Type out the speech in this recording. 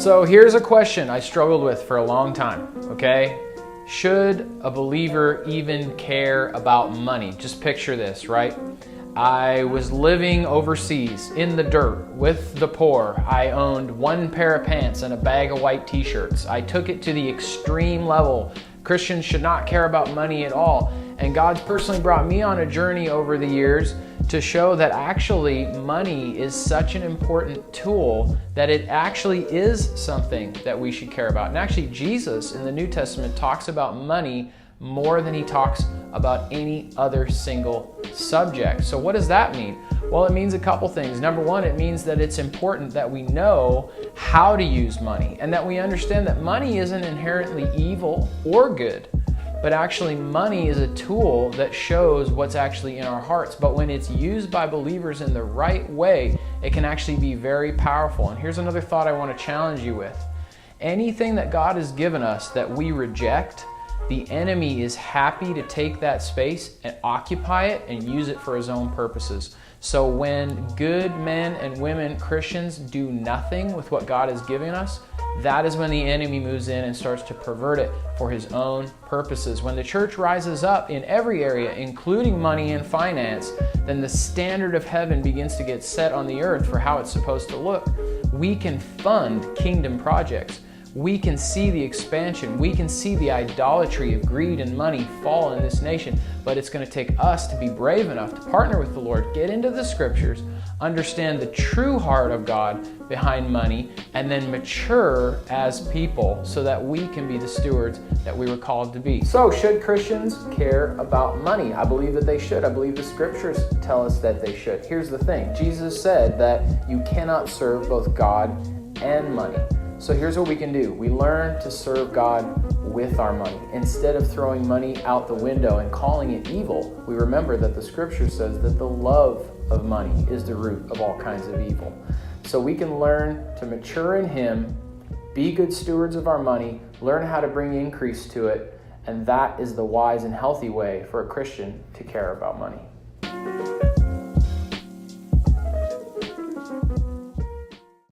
So here's a question I struggled with for a long time, okay? Should a believer even care about money? Just picture this, right? I was living overseas in the dirt with the poor. I owned one pair of pants and a bag of white t-shirts. I took it to the extreme level. Christians should not care about money at all. And God's personally brought me on a journey over the years to show that actually money is such an important tool that it actually is something that we should care about. And actually Jesus in the New Testament talks about money more than he talks about any other single subject. So what does that mean? Well, it means a couple things. Number one, it means that it's important that we know how to use money and that we understand that money isn't inherently evil or good. But actually money is a tool that shows what's actually in our hearts. But when it's used by believers in the right way, it can actually be very powerful. And here's another thought I want to challenge you with. Anything that God has given us that we reject, the enemy is happy to take that space and occupy it and use it for his own purposes. So when good men and women, Christians, do nothing with what God has given us, that is when the enemy moves in and starts to pervert it for his own purposes. When the church rises up in every area, including money and finance, then the standard of heaven begins to get set on the earth for how it's supposed to look. We can fund kingdom projects. We can see the expansion. We can see the idolatry of greed and money fall in this nation, but it's going to take us to be brave enough to partner with the Lord, get into the scriptures, understand the true heart of God behind money, and then mature as people so that we can be the stewards that we were called to be. So should Christians care about money? I believe that they should. I believe the scriptures tell us that they should. Here's the thing. Jesus said that you cannot serve both God and money. So here's what we can do. We learn to serve God with our money. Instead of throwing money out the window and calling it evil, we remember that the scripture says that the love of money is the root of all kinds of evil. So we can learn to mature in Him, be good stewards of our money, learn how to bring increase to it, and that is the wise and healthy way for a Christian to care about money.